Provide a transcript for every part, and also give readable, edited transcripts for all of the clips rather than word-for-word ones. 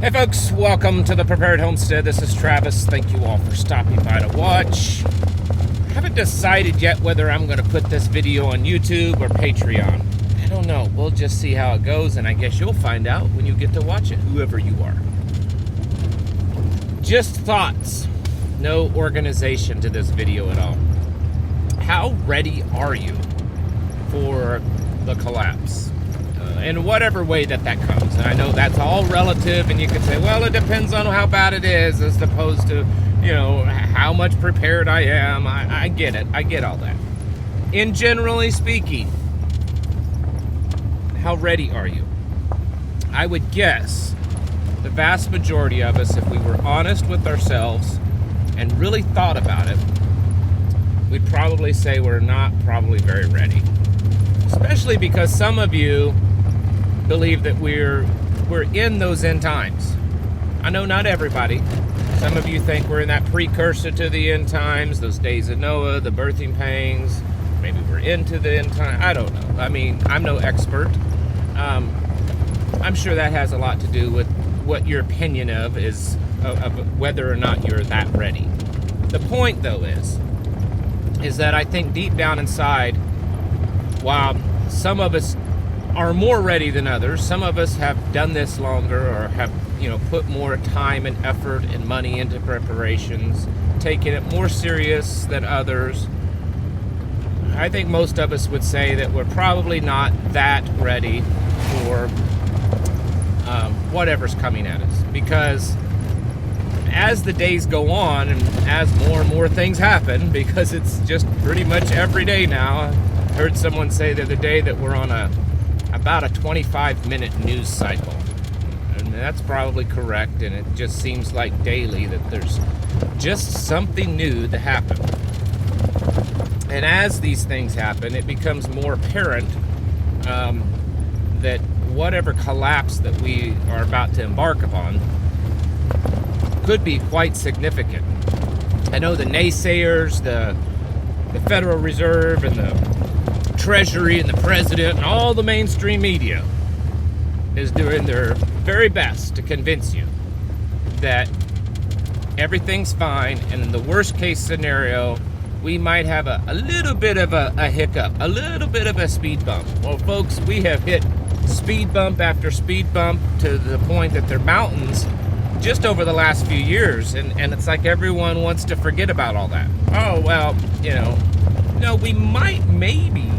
Hey folks, welcome to the Prepared Homestead. This is Travis. Thank you all for stopping by to watch. I haven't decided yet whether I'm going to put this video on YouTube or Patreon. I don't know. We'll just see how it goes, and I guess you'll find out when you get to watch it, whoever you are. Just thoughts. No organization to this video at all. How ready are you for the collapse? In whatever way that comes. And I know that's all relative, and you could say, well, it depends on how bad it is, as opposed to, how much prepared I am. I get it. I get all that. In generally speaking, how ready are you? I would guess the vast majority of us, if we were honest with ourselves and really thought about it, we'd probably say we're not probably very ready. Especially because some of you believe that we're in those end times. I know not everybody. Some of you think we're in that precursor to the end times, those days of Noah, the birthing pangs. Maybe we're into the end time. I don't know. I mean, I'm no expert. I'm sure that has a lot to do with what your opinion of whether or not you're that ready. The point, though, is that I think deep down inside, while some of us are more ready than others, some of us have done this longer or have, put more time and effort and money into preparations, taken it more serious than others. I think most of us would say that we're probably not that ready for whatever's coming at us, because as the days go on and as more and more things happen, because it's just pretty much every day now. I heard someone say the other day that we're on about a 25-minute news cycle, and that's probably correct, and it just seems like daily that there's just something new to happen. And as these things happen, it becomes more apparent that whatever collapse that we are about to embark upon could be quite significant. I know the naysayers, the Federal Reserve and the Treasury and the President and all the mainstream media is doing their very best to convince you that everything's fine, and in the worst case scenario, we might have a little bit of a hiccup, a little bit of a speed bump. Well, folks, we have hit speed bump after speed bump to the point that they're mountains just over the last few years, and it's like everyone wants to forget about all that. Oh, well, no, we might maybe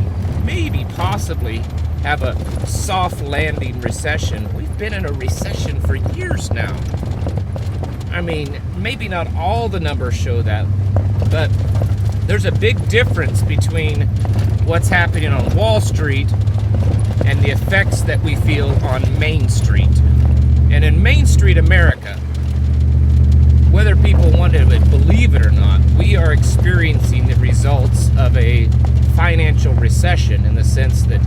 possibly have a soft landing recession. We've been in a recession for years now. I mean, maybe not all the numbers show that, but there's a big difference between what's happening on Wall Street and the effects that we feel on Main Street. And in Main Street America, whether people want to believe it or not, we are experiencing the results of a financial recession, in the sense that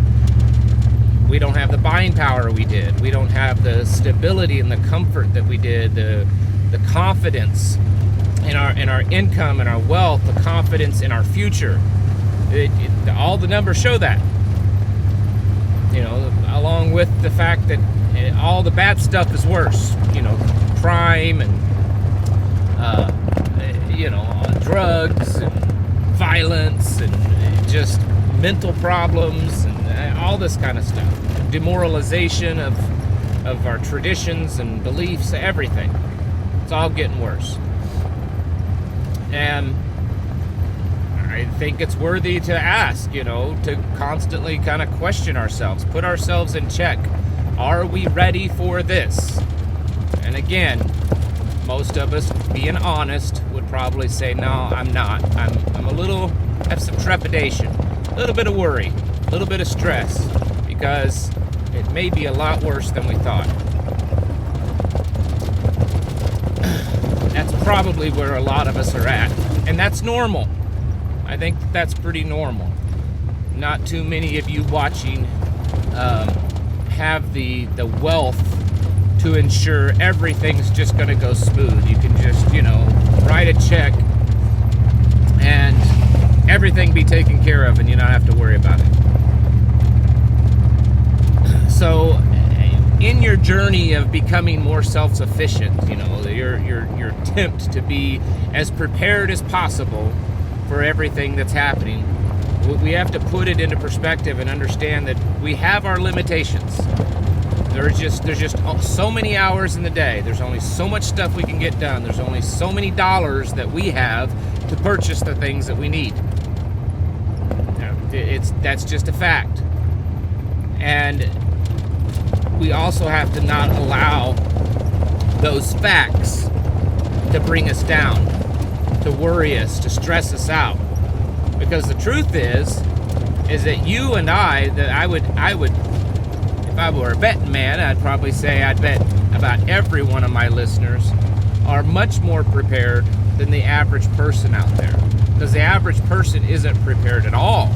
we don't have the buying power we did. We don't have the stability and the comfort that we did, the confidence in our income and our wealth, the confidence in our future. All the numbers show that. Along with the fact that all the bad stuff is worse. Crime and drugs and violence and just mental problems and all this kind of stuff. Demoralization of our traditions and beliefs, everything. It's all getting worse. And I think it's worthy to ask, to constantly kind of question ourselves, put ourselves in check. Are we ready for this? And again, most of us, being honest, would probably say, no, I'm not. I have some trepidation, a little bit of worry, a little bit of stress, because it may be a lot worse than we thought. That's probably where a lot of us are at, and that's normal. I think that's pretty normal. Not too many of you watching have the wealth to ensure everything's just going to go smooth. You can just, write a check and everything be taken care of and you not have to worry about it. So in your journey of becoming more self-sufficient, you know, your attempt to be as prepared as possible for everything that's happening, we have to put it into perspective and understand that we have our limitations. There's just so many hours in the day. There's only so much stuff we can get done. There's only so many dollars that we have to purchase the things that we need. That's just a fact. And we also have to not allow those facts to bring us down, to worry us, to stress us out. Because the truth is that you and I would, if I were a betting man, I'd probably say I'd bet about every one of my listeners are much more prepared than the average person out there. Because the average person isn't prepared at all.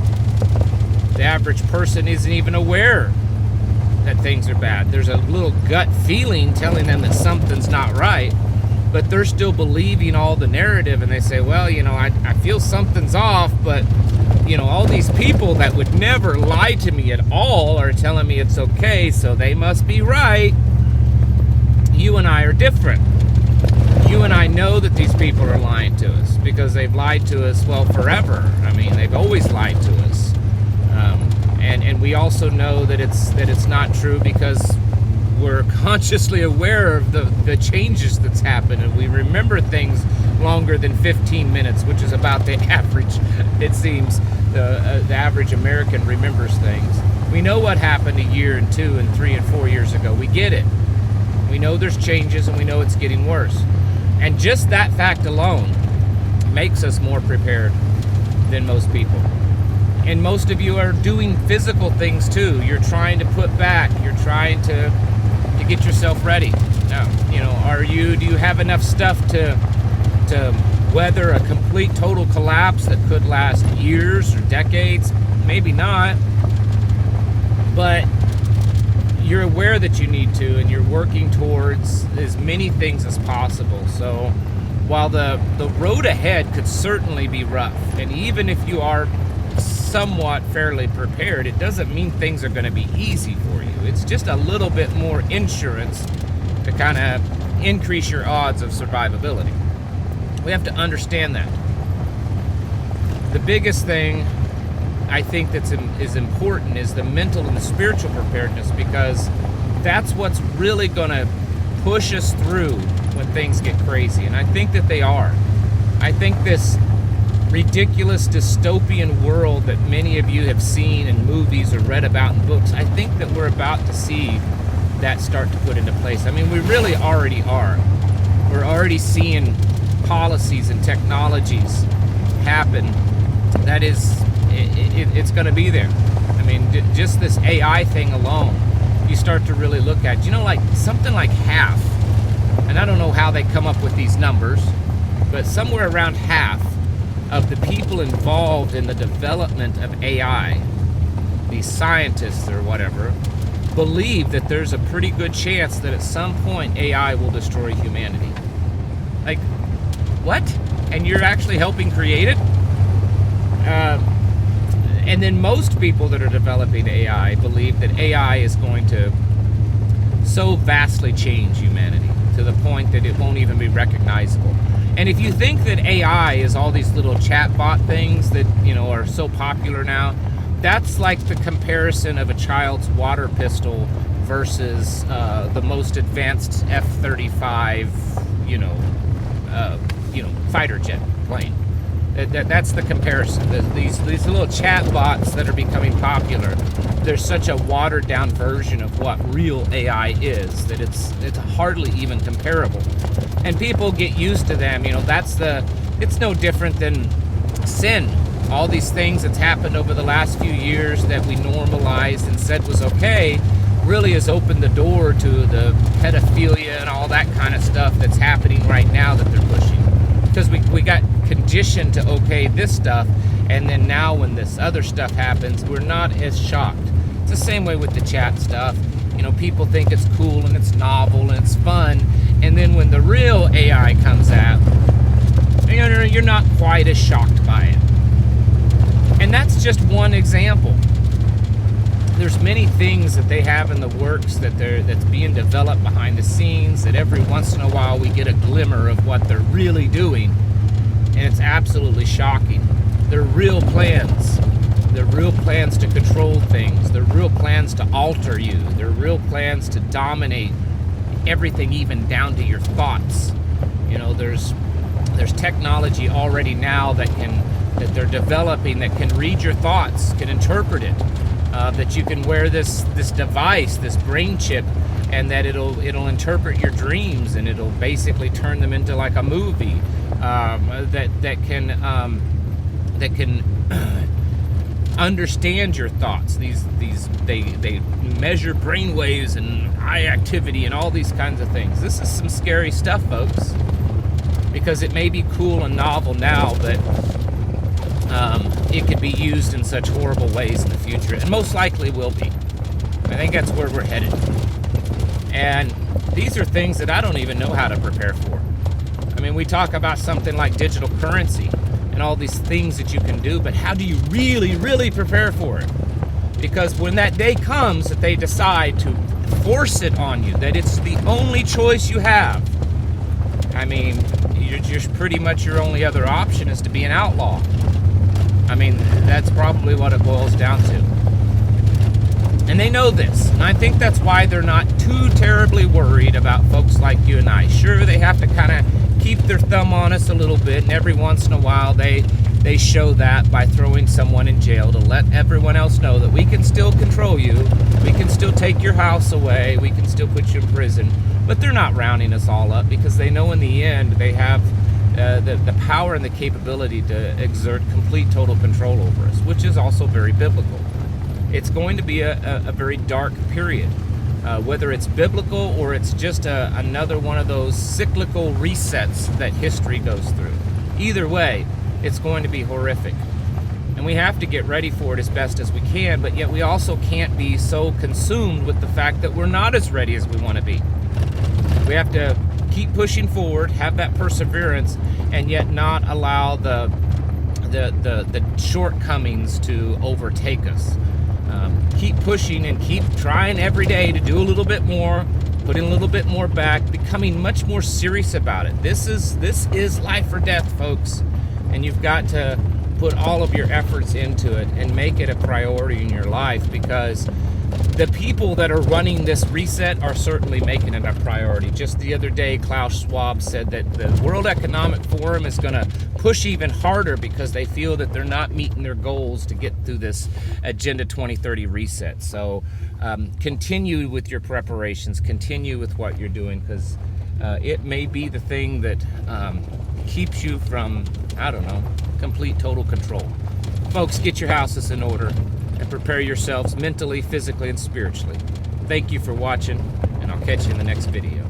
The average person isn't even aware that things are bad. There's a little gut feeling telling them that something's not right, but they're still believing all the narrative, and they say, well, you know, I feel something's off, but, you know, all these people that would never lie to me at all are telling me it's okay, so they must be right. You and I are different. You and I know that these people are lying to us because they've lied to us, well, forever. I mean, they've always lied to us. And we also know that it's not true because we're consciously aware of the changes that's happened, and we remember things longer than 15 minutes, which is about the average, it seems, the average American remembers things. We know what happened a year and 2 and 3 and 4 years ago. We get it. We know there's changes, and we know it's getting worse. And just that fact alone makes us more prepared than most people. And most of you are doing physical things too. You're trying to put back. You're trying to get yourself ready. Now, you know, do you have enough stuff to weather a complete total collapse that could last years or decades? Maybe not. But you're aware that you need to, and you're working towards as many things as possible. So while the road ahead could certainly be rough, and even if you are somewhat fairly prepared, it doesn't mean things are going to be easy for you. It's just a little bit more insurance to kind of increase your odds of survivability. We have to understand that. The biggest thing I think is important is the mental and the spiritual preparedness, because that's what's really going to push us through when things get crazy. And I think that they are. I think this ridiculous dystopian world that many of you have seen in movies or read about in books, I think that we're about to see that start to put into place. I mean, we really already are. We're already seeing policies and technologies happen. That is, it's going to be there. I mean, just this AI thing alone, you start to really look at, you know, like something like half, and I don't know how they come up with these numbers, but somewhere around half of the people involved in the development of AI, these scientists or whatever, believe that there's a pretty good chance that at some point AI will destroy humanity. Like, what? And you're actually helping create it? And then most people that are developing AI believe that AI is going to so vastly change humanity to the point that it won't even be recognizable. And if you think that AI is all these little chatbot things that, you know, are so popular now, that's like the comparison of a child's water pistol versus the most advanced F-35, fighter jet plane. That's the comparison. These little chatbots that are becoming popular, there's such a watered down version of what real AI is that it's hardly even comparable. And people get used to them. You know, it's no different than sin. All these things that's happened over the last few years that we normalized and said was okay really has opened the door to the pedophilia and all that kind of stuff that's happening right now that they're pushing. Because we got conditioned to okay this stuff, and then now when this other stuff happens, we're not as shocked. It's the same way with the chat stuff. You know, people think it's cool and it's novel and it's fun, and then when the real AI comes out, you're not quite as shocked by it. And that's just one example. there's many things that they have in the works that's being developed behind the scenes, that every once in a while we get a glimmer of what they're really doing, and it's absolutely shocking. They're real plans. They're real plans to control things. They're real plans to alter you. They're real plans to dominate everything, even down to your thoughts. You know, there's technology already now that they're developing that can read your thoughts, can interpret it. That you can wear this device, this brain chip, and that it'll interpret your dreams, and it'll basically turn them into like a movie. That can understand your thoughts. They measure brain waves and eye activity and all these kinds of things. This is some scary stuff, folks, because it may be cool and novel now, but it could be used in such horrible ways in the future, and most likely will be. I think that's where we're headed. And these are things that I don't even know how to prepare for. I mean, we talk about something like digital currency and all these things that you can do, but how do you really, really prepare for it? Because when that day comes that they decide to force it on you, that it's the only choice you have, I mean, you're just pretty much your only other option is to be an outlaw. I mean, that's probably what it boils down to. And they know this, and I think that's why they're not too terribly worried about folks like you and I. Sure, they have to kind of keep their thumb on us a little bit, and every once in a while they show that by throwing someone in jail to let everyone else know that we can still control you, we can still take your house away, we can still put you in prison. But they're not rounding us all up, because they know in the end they have the power and the capability to exert complete total control over us, which is also very biblical. It's going to be a very dark period, whether it's biblical or it's just another one of those cyclical resets that history goes through. Either way, it's going to be horrific. And we have to get ready for it as best as we can, but yet we also can't be so consumed with the fact that we're not as ready as we want to be. We have to keep pushing forward, have that perseverance, and yet not allow the shortcomings to overtake us. Keep pushing and keep trying every day to do a little bit more, putting a little bit more back, becoming much more serious about it. This is life or death, folks, and you've got to put all of your efforts into it and make it a priority in your life, because the people that are running this reset are certainly making it a priority. Just the other day, Klaus Schwab said that the World Economic Forum is going to push even harder because they feel that they're not meeting their goals to get through this Agenda 2030 reset. So continue with your preparations, continue with what you're doing, because it may be the thing that keeps you from, I don't know, complete total control. Folks, get your houses in order and prepare yourselves mentally, physically, and spiritually. Thank you for watching, and I'll catch you in the next video.